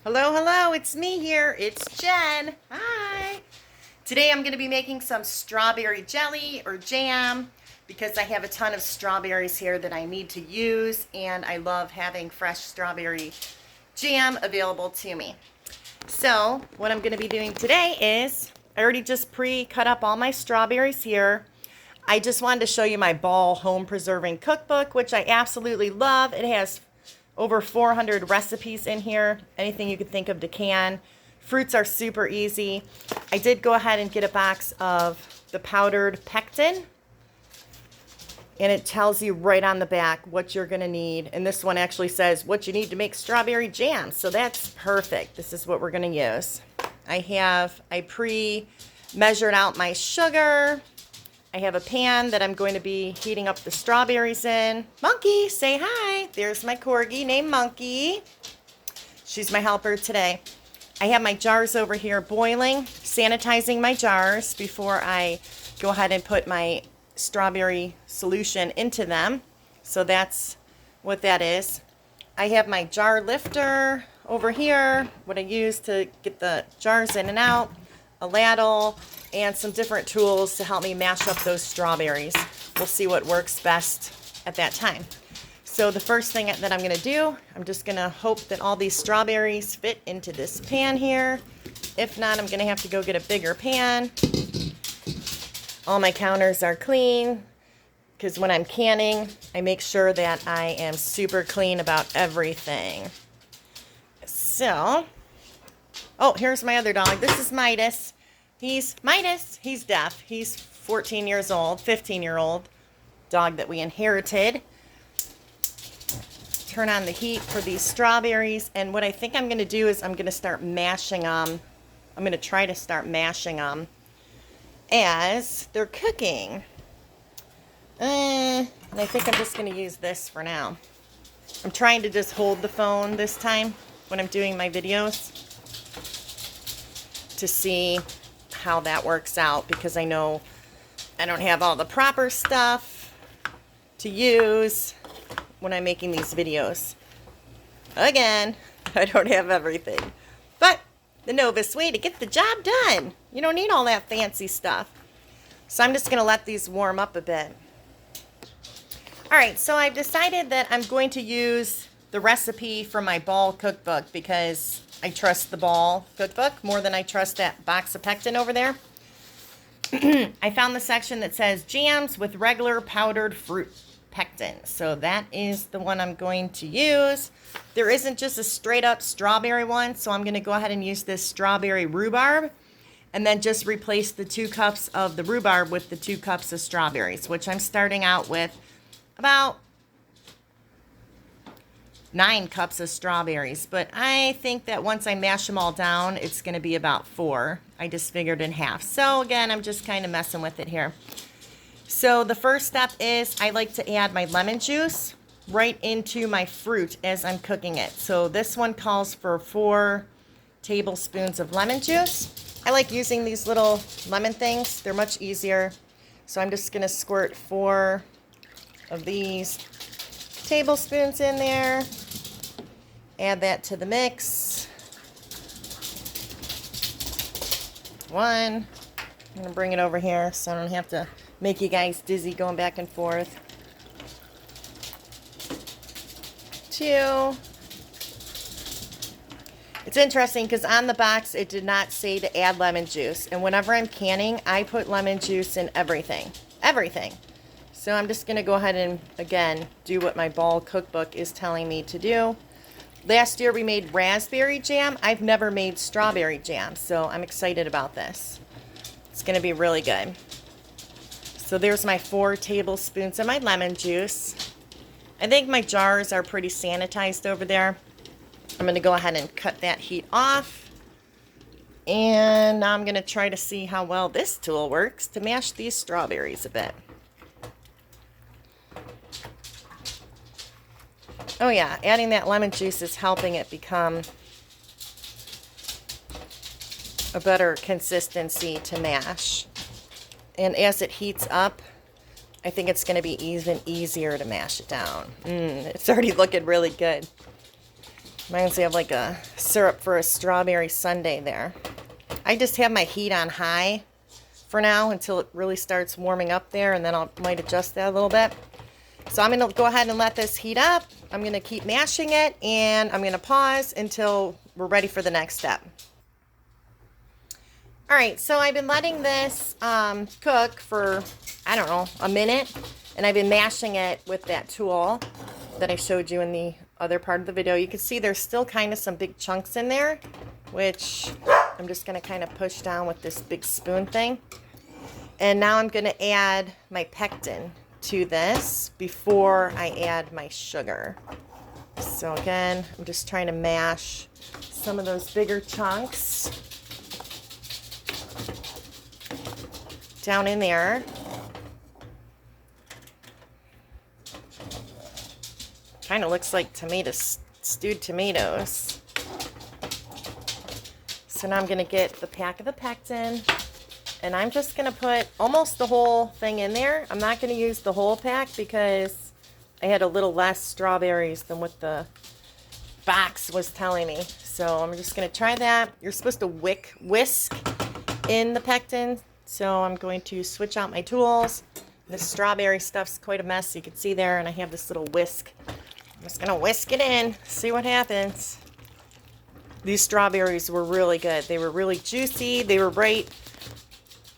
Hello, hello, it's me here. It's Jen. Hi. Today I'm going to be making some strawberry jelly or jam because I have a ton of strawberries here that I need to use, and I love having fresh strawberry jam available to me. So what I'm going to be doing today is I already just pre-cut up all my strawberries here. I just wanted to show you my Ball Home Preserving Cookbook, which I absolutely love. It has over 400 recipes in here, anything you could think of to can. Fruits are super easy. I did go ahead and get a box of the powdered pectin, and it tells you right on the back what you're gonna need. And this one actually says what you need to make strawberry jam, so that's perfect. This is what we're gonna use. I pre-measured out my sugar. I have a pan that I'm going to be heating up the strawberries in. Monkey, say hi. There's my corgi named Monkey. She's my helper today. I have my jars over here boiling, sanitizing my jars before I go ahead and put my strawberry solution into them. So that's what that is. I have my jar lifter over here, what I use to get the jars in and out, a ladle, and some different tools to help me mash up those strawberries. We'll see what works best at that time. So the first thing that I'm gonna do, I'm just gonna hope that all these strawberries fit into this pan here. If not, I'm gonna have to go get a bigger pan. All my counters are clean, because when I'm canning, I make sure that I am super clean about everything. So, oh, here's my other dog. This is Midas. He's Midas. He's deaf. He's 14 years old, 15-year-old dog that we inherited. Turn on the heat for these strawberries. And what I think I'm going to do is I'm going to start mashing them. I'm going to try to start mashing them as they're cooking. And I think I'm just going to use this for now. I'm trying to just hold the phone this time when I'm doing my videos to see how that works out, because I know I don't have all the proper stuff to use when I'm making these videos. Again, I don't have everything, but the Novus way to get the job done. You don't need all that fancy stuff. So I'm just gonna let these warm up a bit. All right, so I've decided that I'm going to use the recipe from my Ball cookbook because I trust the Ball cookbook more than I trust that box of pectin over there. I found the section that says jams with regular powdered fruit pectin. So that is the one I'm going to use. There isn't just a straight up strawberry one, so I'm going to go ahead and use this strawberry rhubarb and then just replace the 2 cups of the rhubarb with the 2 cups of strawberries, which I'm starting out with about 9 cups of strawberries, but I think that once I mash them all down, it's going to be about 4. I just figured in half. So again, I'm just kind of messing with it here. So the first step is I like to add my lemon juice right into my fruit as I'm cooking it. So this one calls for 4 tablespoons of lemon juice. I like using these little lemon things. They're much easier. So I'm just going to squirt 4 of these tablespoons in there. Add that to the mix. 1. I'm going to bring it over here so I don't have to make you guys dizzy going back and forth. 2. It's interesting because on the box it did not say to add lemon juice. And whenever I'm canning, I put lemon juice in everything. Everything. So I'm just going to go ahead and, again, do what my Ball cookbook is telling me to do. Last year we made raspberry jam. I've never made strawberry jam, so I'm excited about this. It's going to be really good. So there's my 4 tablespoons of my lemon juice. I think my jars are pretty sanitized over there. I'm going to go ahead and cut that heat off. And now I'm going to try to see how well this tool works to mash these strawberries a bit. Oh yeah, adding that lemon juice is helping it become a better consistency to mash. And as it heats up, I think it's going to be even easier to mash it down. It's already looking really good. Reminds me of like a syrup for a strawberry sundae there. I just have my heat on high for now until it really starts warming up there, and then I might adjust that a little bit. So I'm going to go ahead and let this heat up. I'm going to keep mashing it, and I'm going to pause until we're ready for the next step. All right, so I've been letting this cook for, I don't know, a minute, and I've been mashing it with that tool that I showed you in the other part of the video. You can see there's still kind of some big chunks in there, which I'm just going to kind of push down with this big spoon thing. And now I'm going to add my pectin to this before I add my sugar. So again, I'm just trying to mash some of those bigger chunks down in there. Kind of looks like stewed tomatoes. So now I'm going to get the pack of the pectin, and I'm just going to put almost the whole thing in there. I'm not going to use the whole pack because I had a little less strawberries than what the box was telling me. So I'm just going to try that. You're supposed to whisk in the pectin. So I'm going to switch out my tools. The strawberry stuff's quite a mess, you can see there, and I have this little whisk. I'm just going to whisk it in, see what happens. These strawberries were really good. They were really juicy. They were right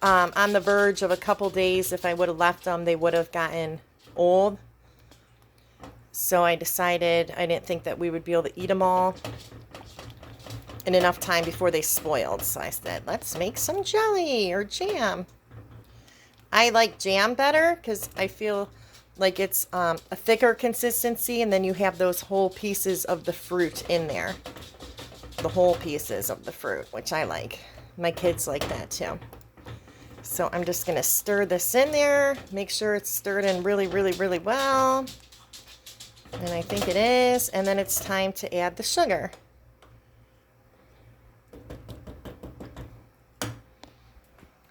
on the verge of a couple days. If I would have left them, they would have gotten old. So I decided, I didn't think that we would be able to eat them all in enough time before they spoiled. So I said, let's make some jelly or jam. I like jam better because I feel like it's a thicker consistency, and then you have those whole pieces of the fruit in there. The whole pieces of the fruit, which I like. My kids like that too. So I'm just going to stir this in there. Make sure it's stirred in really, really, really well. And I think it is. And then it's time to add the sugar.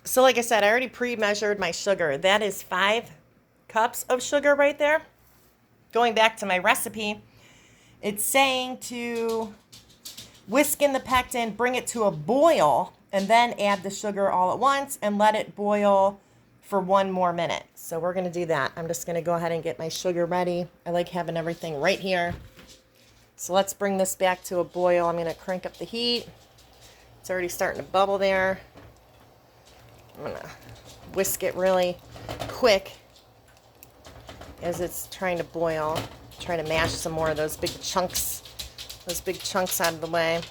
So like I said, I already pre-measured my sugar. That is 5 cups of sugar right there. Going back to my recipe, it's saying to whisk in the pectin, bring it to a boil, and then add the sugar all at once and let it boil for 1 more minute. So we're going to do that. I'm just going to go ahead and get my sugar ready. I like having everything right here. So let's bring this back to a boil. I'm going to crank up the heat. It's already starting to bubble there. I'm going to whisk it really quick as it's trying to boil. Trying to mash some more of those big chunks out of the way.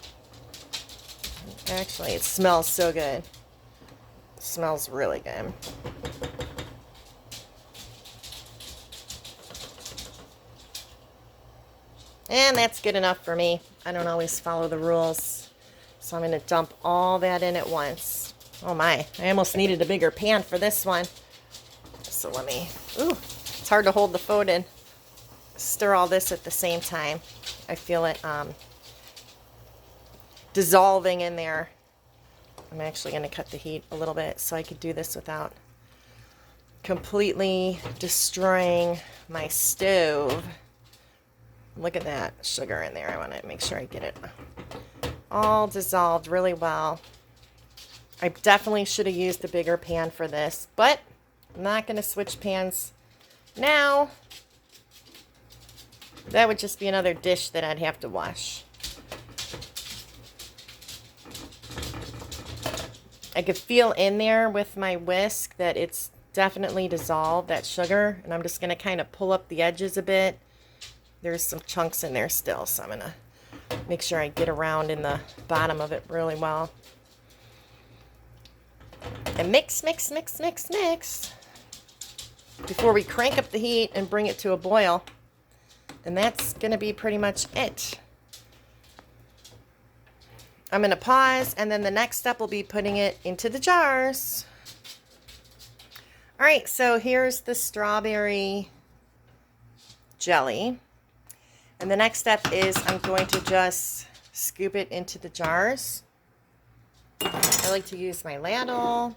Actually, it smells so good. It smells really good. And that's good enough for me. I don't always follow the rules. So I'm going to dump all that in at once. Oh my, I almost needed a bigger pan for this one. So let me, it's hard to hold the phone and stir all this at the same time. I feel it dissolving in there. I'm actually going to cut the heat a little bit so I could do this without completely destroying my stove. Look at that sugar in there. I want to make sure I get it all dissolved really well. I definitely should have used a bigger pan for this, but I'm not going to switch pans now. That would just be another dish that I'd have to wash. I could feel in there with my whisk that it's definitely dissolved, that sugar, and I'm just going to kind of pull up the edges a bit. There's some chunks in there still, so I'm going to make sure I get around in the bottom of it really well. And mix, mix, mix, mix, mix before we crank up the heat and bring it to a boil. And that's going to be pretty much it. I'm going to pause, and then the next step will be putting it into the jars. All right, so here's the strawberry jelly. And the next step is I'm going to just scoop it into the jars. I like to use my ladle.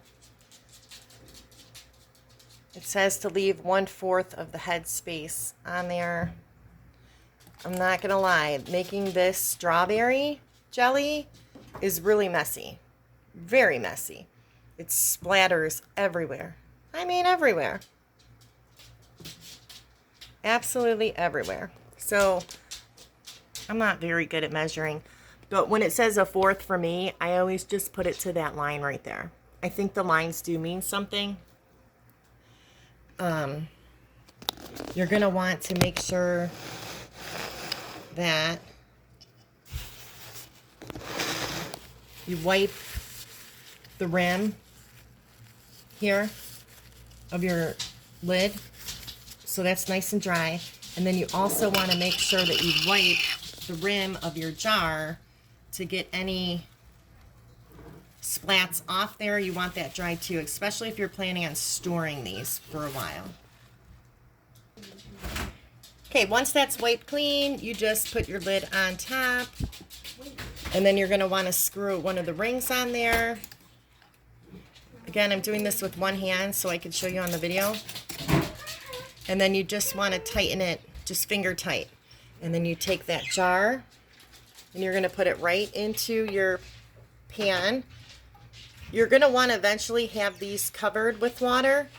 It says to leave 1/4 of the head space on there. I'm not gonna lie, making this strawberry jelly is really messy. Very messy. It splatters everywhere. I mean everywhere. Absolutely everywhere. So I'm not very good at measuring, but when it says 1/4 for me, I always just put it to that line right there. I think the lines do mean something. You're gonna want to make sure that you wipe the rim here of your lid so that's nice and dry. And then you also want to make sure that you wipe the rim of your jar to get any splats off there. You want that dry too, especially if you're planning on storing these for a while. Okay, once that's wiped clean, you just put your lid on top, and then you're going to want to screw one of the rings on there. Again, I'm doing this with one hand so I can show you on the video. And then you just want to tighten it, just finger tight. And then you take that jar and you're going to put it right into your pan. You're going to want to eventually have these covered with water.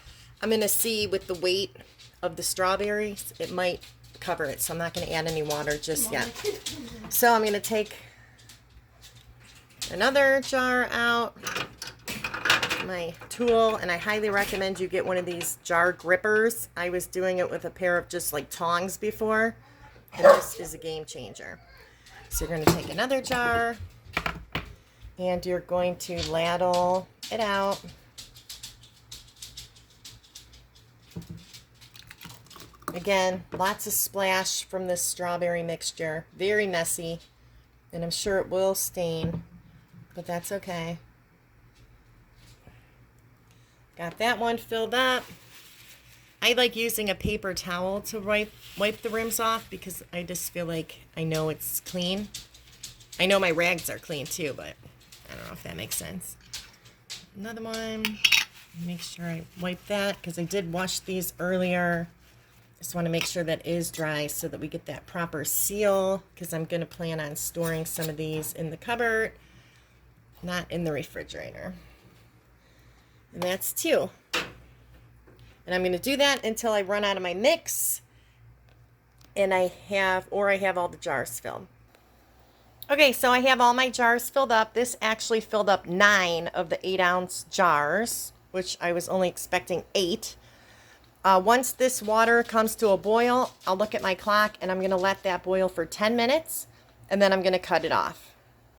I'm going to see with the weight of the strawberries, it might cover it, so I'm not going to add any water just yet. So I'm going to take another jar out, my tool, and I highly recommend you get one of these jar grippers. I was doing it with a pair of just like tongs before, and this is a game changer. So you're going to take another jar and you're going to ladle it out. Again, lots of splash from this strawberry mixture. Very messy, and I'm sure it will stain, but that's okay. Got that one filled up. I like using a paper towel to wipe the rims off because I just feel like I know it's clean. I know my rags are clean too, but I don't know if that makes sense. Another one. Make sure I wipe that because I did wash these earlier. Just want to make sure that is dry so that we get that proper seal, because I'm going to plan on storing some of these in the cupboard, not in the refrigerator. And that's 2. And I'm going to do that until I run out of my mix and I have all the jars filled. Okay, so I have all my jars filled up. This actually filled up 9 of the 8-ounce jars, which I was only expecting 8. Once this water comes to a boil, I'll look at my clock and I'm going to let that boil for 10 minutes and then I'm going to cut it off.